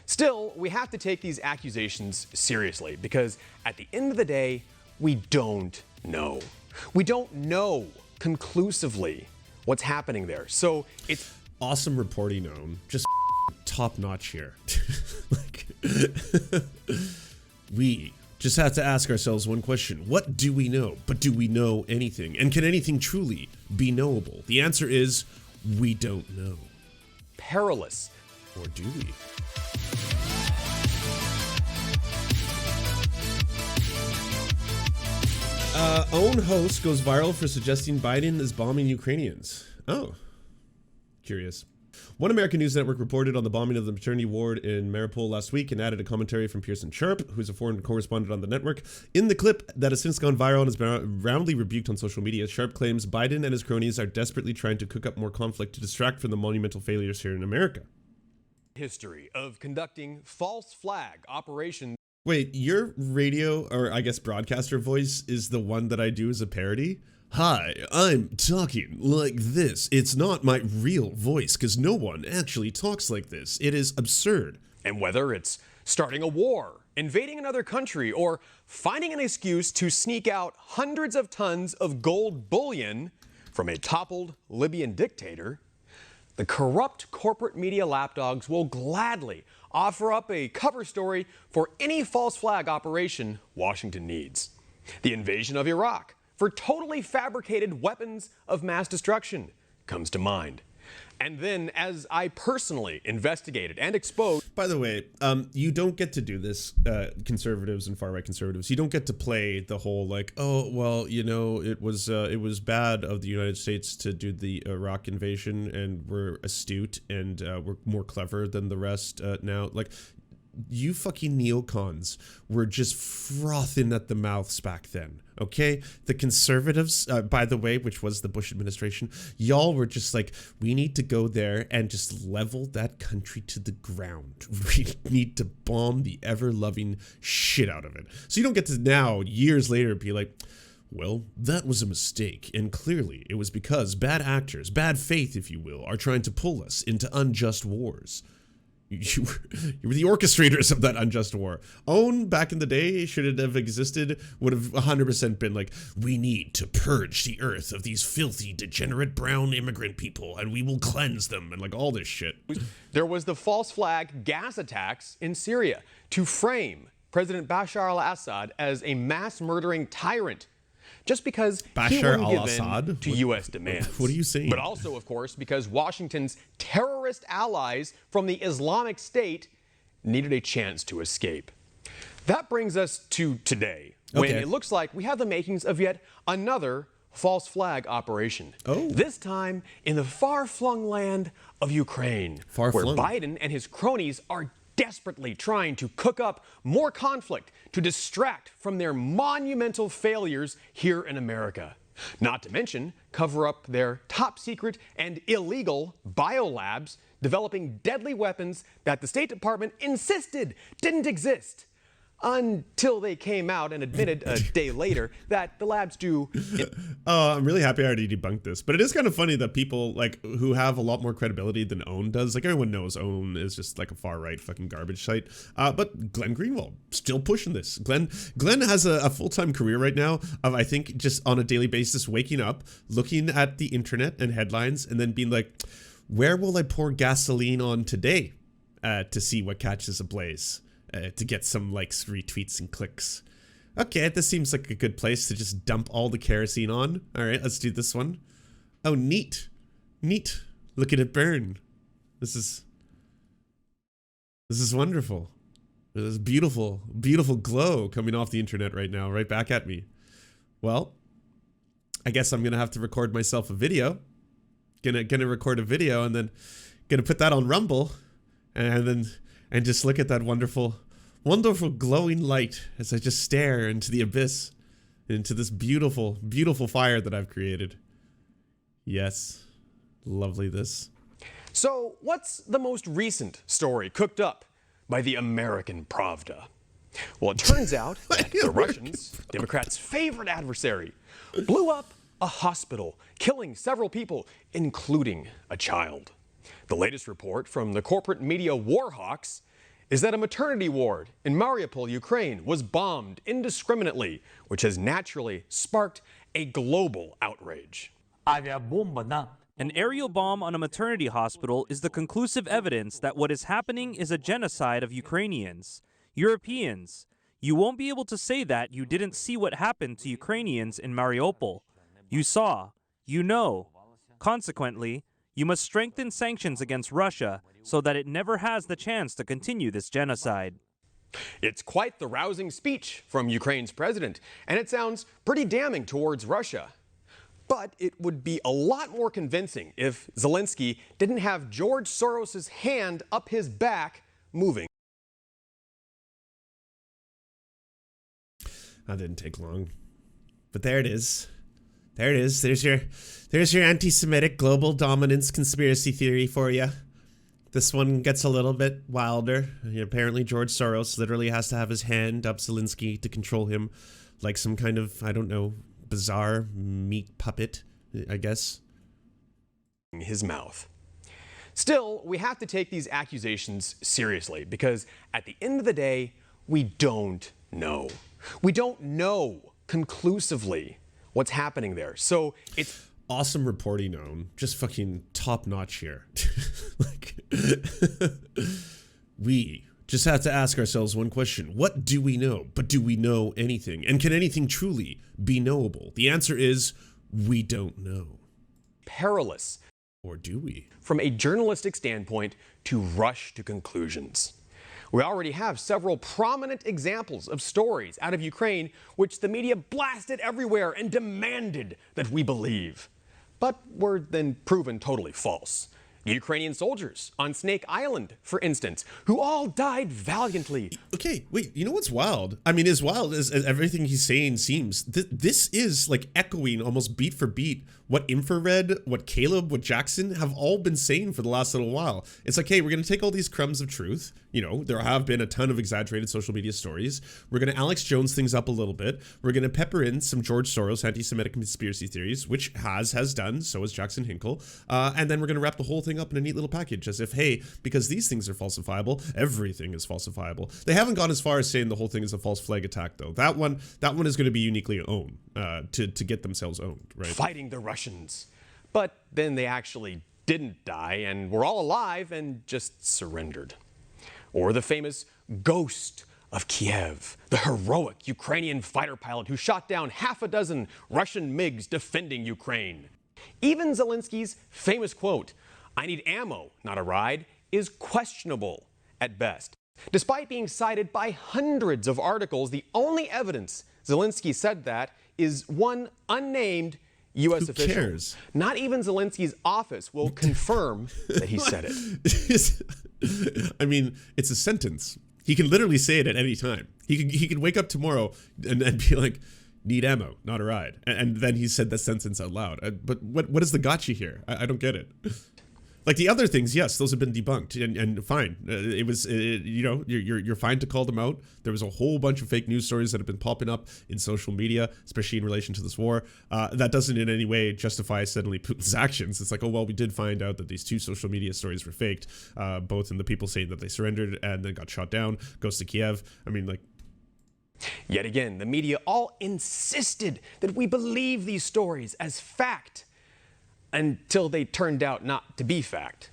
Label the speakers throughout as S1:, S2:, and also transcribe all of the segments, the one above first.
S1: Still, we have to take these accusations seriously because at the end of the day, we don't know. We don't know conclusively what's happening there. So it's
S2: awesome reporting, OAN. Just top notch here. Like, we just have to ask ourselves one question. What do we know? But do we know anything? And can anything truly be knowable? The answer is we don't know.
S1: perilous.
S2: Or do we? OAN host goes viral for suggesting Biden is bombing Ukrainians. Oh, curious. One American news network reported on the bombing of the maternity ward in Mariopol last week and added a commentary from Pearson Sharp, who's a foreign correspondent on the network. In the clip that has since gone viral and has been roundly rebuked on social media, Sharp claims Biden and his cronies are desperately trying to cook up more conflict to distract from the monumental failures here in America.
S1: History of conducting false flag operations.
S2: Wait, your radio, or I guess broadcaster voice is the one that I do as a parody? Hi, I'm talking like this. It's not my real voice, because no one actually talks like this. It is absurd.
S1: And whether it's starting a war, invading another country, or finding an excuse to sneak out hundreds of tons of gold bullion from a toppled Libyan dictator, the corrupt corporate media lapdogs will gladly offer up a cover story for any false flag operation Washington needs. The invasion of Iraq for totally fabricated weapons of mass destruction comes to mind. And then, as I personally investigated and exposed...
S2: By the way, you don't get to do this, conservatives and far-right conservatives. You don't get to play the whole, like, oh, well, you know, it was bad of the United States to do the Iraq invasion, and we're astute, and we're more clever than the rest now. Like, you fucking neocons were just frothing at the mouths back then, okay? The conservatives, by the way, which was the Bush administration, y'all were just like, we need to go there and just level that country to the ground. We need to bomb the ever-loving shit out of it. So you don't get to now, years later, be like, well, that was a mistake, and clearly it was because bad actors, bad faith, if you will, are trying to pull us into unjust wars. You were the orchestrators of that unjust war. OAN, back in the day, should it have existed, would have 100% been like, we need to purge the earth of these filthy, degenerate brown immigrant people, and we will cleanse them, and like all this shit.
S1: There was the false flag gas attacks in Syria to frame President Bashar al-Assad as a mass murdering tyrant, just because he wouldn't give in to U.S. demands.
S2: What are you saying?
S1: But also, of course, because Washington's terrorist allies from the Islamic State needed a chance to escape. That brings us to today, when it looks like we have the makings of yet another false flag operation. This time in the far-flung land of Ukraine, where Biden and his cronies are desperately trying to cook up more conflict to distract from their monumental failures here in America. Not to mention, cover up their top secret and illegal biolabs developing deadly weapons that the State Department insisted didn't exist. Until they came out and admitted a day later that the labs do.
S2: Oh, I'm really happy I already debunked this. But it is kind of funny that people like who have a lot more credibility than OAN does. Like everyone knows OAN is just like a far right fucking garbage site. But Glenn Greenwald still pushing this. Glenn has a full-time career right now of, I think, just on a daily basis waking up, looking at the internet and headlines, and then being like, where will I pour gasoline on today to see what catches ablaze? To get some likes, retweets, and clicks. Okay, this seems like a good place to just dump all the kerosene on. All right, let's do this one. Oh, neat. Neat. Look at it burn. This is wonderful. There's beautiful, beautiful glow coming off the internet right now, right back at me. Well, I guess I'm gonna have to record myself a video. Gonna record a video and then gonna put that on Rumble, and just look at that wonderful, wonderful glowing light as I just stare into the abyss, into this beautiful, beautiful fire that I've created. Yes, lovely this.
S1: So what's the most recent story cooked up by the American Pravda? Well, it turns out that the Russians, Democrats' favorite adversary, blew up a hospital, killing several people, including a child. The latest report from the corporate media warhawks is that a maternity ward in Mariopol, Ukraine, was bombed indiscriminately, which has naturally sparked a global outrage.
S3: An aerial bomb on a maternity hospital is the conclusive evidence that what is happening is a genocide of Ukrainians. Europeans, you won't be able to say that you didn't see what happened to Ukrainians in Mariupol. You saw, you know. Consequently, you must strengthen sanctions against Russia so that it never has the chance to continue this genocide.
S1: It's quite the rousing speech from Ukraine's president, and it sounds pretty damning towards Russia. But it would be a lot more convincing if Zelensky didn't have George Soros' hand up his back moving.
S2: That didn't take long. But there it is. There it is. There's your anti-Semitic global dominance conspiracy theory for you. This one gets a little bit wilder. Apparently George Soros literally has to have his hand up Zelensky to control him like some kind of, I don't know, bizarre meat puppet, I guess.
S1: His mouth. Still, we have to take these accusations seriously because at the end of the day, we don't know. We don't know conclusively what's happening there. So it's
S2: awesome reporting, OAN. Just fucking top notch here. Like, we just have to ask ourselves one question. What do we know? But do we know anything? And can anything truly be knowable? The answer is we don't know.
S1: Perilous.
S2: Or do we?
S1: From a journalistic standpoint, to rush to conclusions. We already have several prominent examples of stories out of Ukraine which the media blasted everywhere and demanded that we believe, but were then proven totally false. Ukrainian soldiers on Snake Island, for instance, who all died valiantly.
S2: Okay, wait, you know what's wild? I mean, as wild as everything he's saying seems, this is like echoing almost beat for beat what Infrared, what Caleb, what Jackson have all been saying for the last little while. It's like, hey, we're going to take all these crumbs of truth. You know, there have been a ton of exaggerated social media stories. We're going to Alex Jones things up a little bit. We're going to pepper in some George Soros anti-Semitic conspiracy theories, which has done, so has Jackson Hinkle. And then we're going to wrap the whole thing up in a neat little package as if, hey, because these things are falsifiable, everything is falsifiable. They haven't gone as far as saying the whole thing is a false flag attack, though. That one is going to be uniquely owned to get themselves owned, right?
S1: Fighting the Russians. But then they actually didn't die and were all alive and just surrendered. Or the famous ghost of Kiev, the heroic Ukrainian fighter pilot who shot down half a dozen Russian MiGs defending Ukraine. Even Zelensky's famous quote, "I need ammo, not a ride," is questionable at best. Despite being cited by hundreds of articles, the only evidence Zelensky said that is one unnamed U.S. official.
S2: Who cares?
S1: Not even Zelensky's office will confirm that he said it.
S2: I mean, it's a sentence. He can literally say it at any time. He can wake up tomorrow and be like, "Need ammo, not a ride," and then he said that sentence out loud. But what is the gotcha here? I don't get it. Like the other things, yes, those have been debunked and fine. You know, you're fine to call them out. There was a whole bunch of fake news stories that have been popping up in social media, especially in relation to this war. That doesn't in any way justify suddenly Putin's actions. It's like, oh, well, we did find out that these two social media stories were faked, both in the people saying that they surrendered and then got shot down, goes to Kiev. I mean, like,
S1: yet again, the media all insisted that we believe these stories as fact until they turned out not to be fact.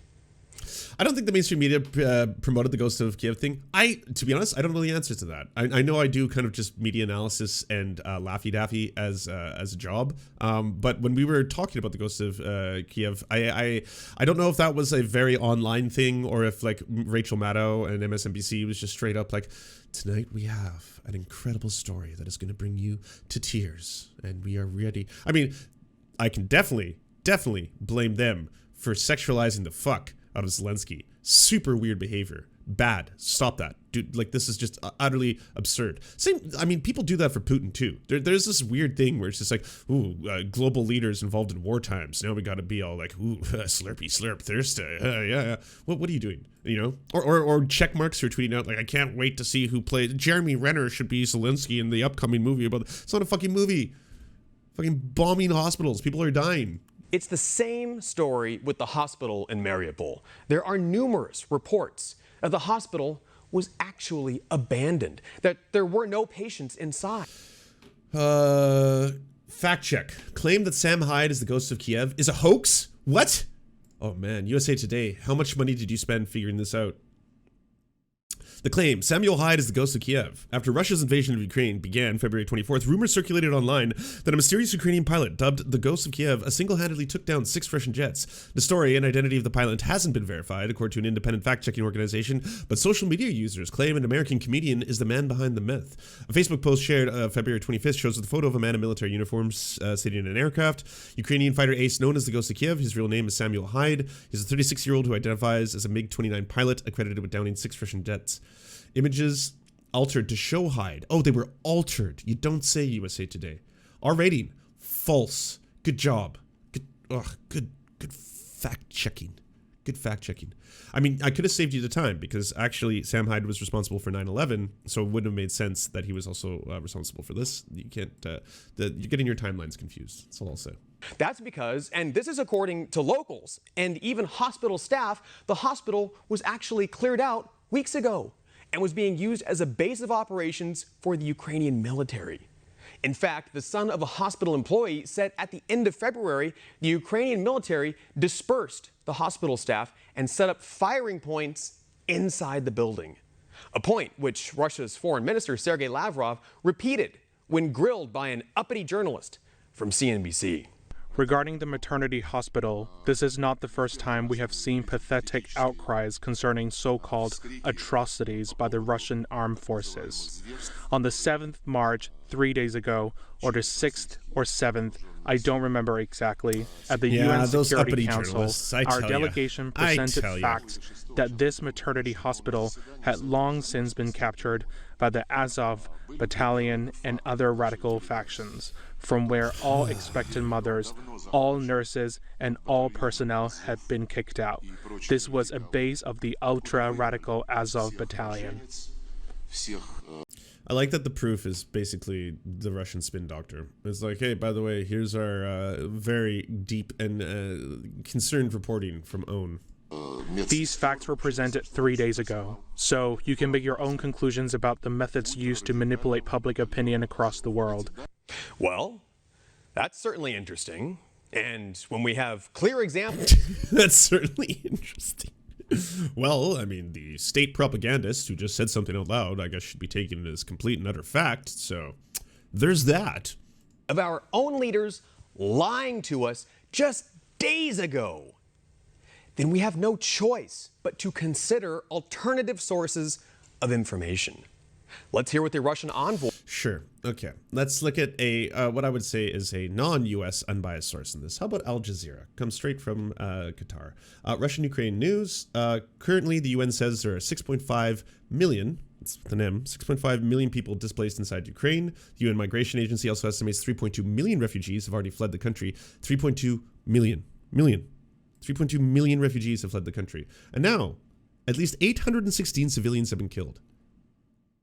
S2: I don't think the mainstream media promoted the Ghost of Kiev thing. To be honest, I don't know the answer to that. I know I do kind of just media analysis and Laffy Daffy as a job. But when we were talking about the Ghost of Kiev, I don't know if that was a very online thing or if like Rachel Maddow and MSNBC was just straight up like, tonight we have an incredible story that is going to bring you to tears and we are ready. I mean, I can definitely blame them for sexualizing the fuck out of Zelensky. Super weird behavior. Bad. Stop that. Dude, like this is just utterly absurd. I mean, people do that for Putin too. There's this weird thing where it's just like, ooh, global leaders involved in war times. Now we got to be all like, ooh, slurpy slurp, thirsty. Yeah. What are you doing? You know? Or check marks who are tweeting out like, I can't wait to see who plays. Jeremy Renner should be Zelensky in the upcoming movie. It's not a fucking movie. Fucking bombing hospitals. People are dying.
S1: It's the same story with the hospital in Mariupol. There are numerous reports that the hospital was actually abandoned, that there were no patients inside.
S2: Fact check. Claim that Sam Hyde is the ghost of Kiev is a hoax? What? Oh man, USA Today. How much money did you spend figuring this out? The claim, Samuel Hyde is the ghost of Kiev. After Russia's invasion of Ukraine began February 24th, rumors circulated online that a mysterious Ukrainian pilot dubbed the Ghost of Kiev single-handedly took down 6 Russian jets. The story and identity of the pilot hasn't been verified, according to an independent fact-checking organization, but social media users claim an American comedian is the man behind the myth. A Facebook post shared February 25th shows the photo of a man in military uniforms sitting in an aircraft. Ukrainian fighter ace known as the Ghost of Kiev. His real name is Samuel Hyde. He's a 36-year-old who identifies as a MiG-29 pilot accredited with downing 6 Russian jets. Images altered to show Hyde. Oh, they were altered. You don't say, USA Today. Our rating, false. Good job. Good fact checking. Good fact checking. I mean, I could have saved you the time because actually Sam Hyde was responsible for 9/11, so it wouldn't have made sense that he was also responsible for this. You can't. You're getting your timelines confused. That's all I'll say.
S1: That's because, and this is according to locals and even hospital staff, the hospital was actually cleared out weeks ago and was being used as a base of operations for the Ukrainian military. In fact, the son of a hospital employee said at the end of February, the Ukrainian military dispersed the hospital staff and set up firing points inside the building. A point which Russia's foreign minister Sergei Lavrov repeated when grilled by an uppity journalist from CNBC.
S4: Regarding the maternity hospital, this is not the first time we have seen pathetic outcries concerning so-called atrocities by the Russian armed forces. On the 7th March, 3 days ago, or the 6th or 7th, I don't remember exactly, at the UN Security Council, our delegation presented facts that this maternity hospital had long since been captured by the Azov battalion and other radical factions, from where all expectant mothers, all nurses, and all personnel had been kicked out. This was a base of the ultra-radical Azov battalion.
S2: I like that the proof is basically the Russian spin doctor. It's like, hey, by the way, here's our very deep and concerned reporting from OAN.
S4: These facts were presented 3 days ago, so you can make your own conclusions about the methods used to manipulate public opinion across the world.
S1: Well, that's certainly interesting. And when we have clear examples...
S2: That's certainly interesting. Well, I mean, the state propagandist who just said something out loud, I guess, should be taken as complete and utter fact. So there's that.
S1: Of our own leaders lying to us just days ago. Then we have no choice but to consider alternative sources of information. Let's hear what the Russian envoy...
S2: Sure. Okay. Let's look at a what I would say is a non-U.S. unbiased source in this. How about Al Jazeera? Comes straight from Qatar. Russian-Ukraine news. Currently, the UN says there are 6.5 million, it's with an M, 6.5 million people displaced inside Ukraine. The UN Migration Agency also estimates 3.2 million refugees have already fled the country. 3.2 million. 3.2 million refugees have fled the country. And now, at least 816 civilians have been killed.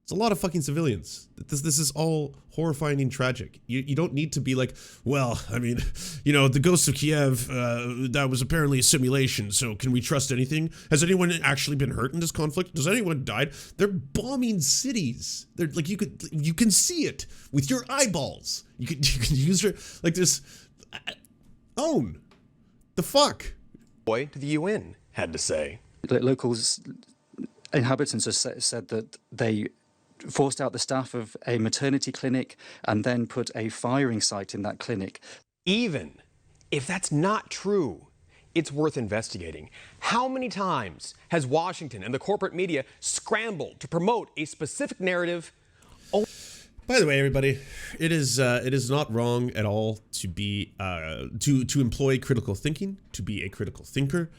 S2: It's a lot of fucking civilians. This is all horrifying and tragic. You don't need to be like, well, I mean, you know, the Ghost of Kiev, that was apparently a simulation, so can we trust anything? Has anyone actually been hurt in this conflict? Does anyone died? They're bombing cities. They're like, you can see it with your eyeballs. You can use your, like this, OAN. The fuck?
S1: To the UN had to say.
S5: Locals, inhabitants have said that they forced out the staff of a maternity clinic and then put a firing site in that clinic.
S1: Even if that's not true, it's worth investigating. How many times has Washington and the corporate media scrambled to promote a specific narrative?
S2: By the way, everybody, it is not wrong at all to be to employ critical thinking, to be a critical thinker,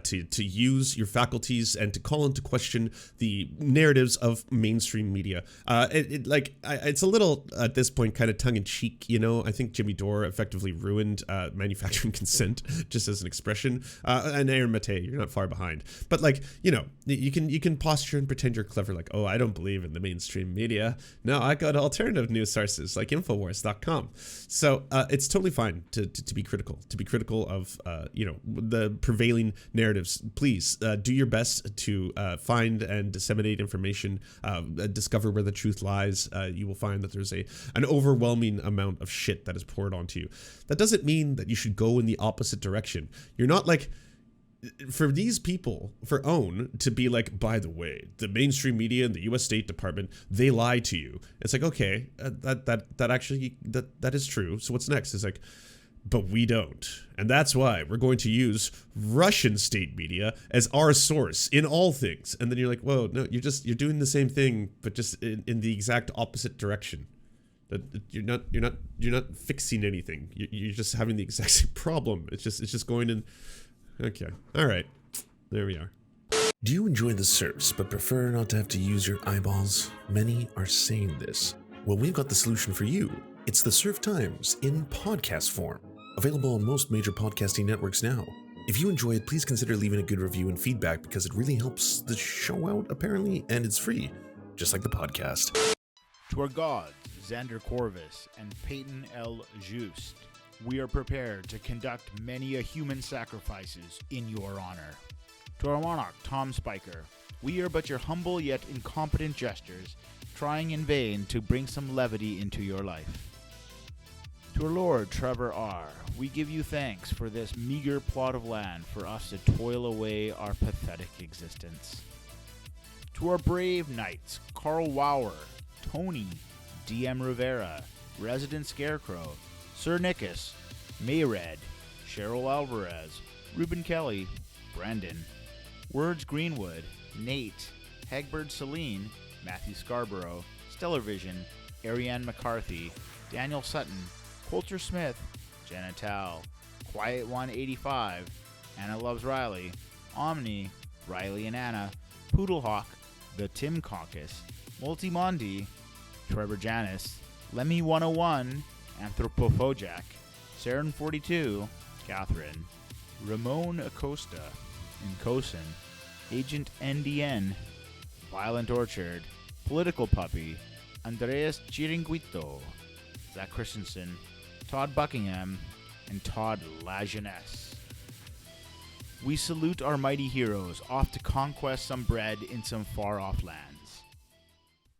S2: to use your faculties and to call into question the narratives of mainstream media. It's a little at this point kind of tongue in cheek, you know. I think Jimmy Dore effectively ruined manufacturing consent just as an expression. And Aaron Mate, you're not far behind. But like, you know, you can posture and pretend you're clever, like, oh, I don't believe in the mainstream media. No, I got alternative alternative news sources like Infowars.com. So it's totally fine to be critical, of the prevailing narratives. Please do your best to find and disseminate information, discover where the truth lies. You will find that there's an overwhelming amount of shit that is poured onto you. That doesn't mean that you should go in the opposite direction. You're not like, for these people, for OAN to be like, by the way, the mainstream media and the U.S. State Department, they lie to you. It's like, okay, that is true. So what's next? It's like, but we don't. And that's why we're going to use Russian state media as our source in all things. And then you're like, whoa, no, you're doing the same thing, but just in the exact opposite direction. That you're not fixing anything. You're just having the exact same problem. It's just going in. Okay. All right. There we are.
S6: Do you enjoy the Serfs but prefer not to have to use your eyeballs? Many are saying this. Well, we've got the solution for you. It's the Serf Times in podcast form. Available on most major podcasting networks now. If you enjoy it, please consider leaving a good review and feedback because it really helps the show out, apparently, and it's free, just like the podcast.
S7: To our gods, Xander Corvus and Peyton L. Just, we are prepared to conduct many a human sacrifices in your honor. To our monarch, Tom Spiker, we are but your humble yet incompetent jesters, trying in vain to bring some levity into your life. To our Lord, Trevor R., we give you thanks for this meager plot of land for us to toil away our pathetic existence. To our brave knights, Carl Wauer, Tony, D.M. Rivera, Resident Scarecrow, Sir Nickus, Mayred, Cheryl Alvarez, Ruben Kelly, Brendan, Words Greenwood, Nate, Hegbert Celine, Matthew Scarborough, Stellar Vision, Ariane McCarthy, Daniel Sutton, Coulter Smith, Jenna Tal, Quiet 185, Anna Loves Riley, Omni, Riley and Anna, Poodlehawk, The Tim Caucus, Multimondi, Trevor Janis, Lemmy 101, Anthropophojak, Saren 42, Catherine, Ramon Acosta, Incosin, Agent NDN, Violent Orchard, Political Puppy, Andreas Chiringuito, Zach Christensen, Todd Buckingham, and Todd Lajeunesse. We salute our mighty heroes off to conquest some bread in some far-off land.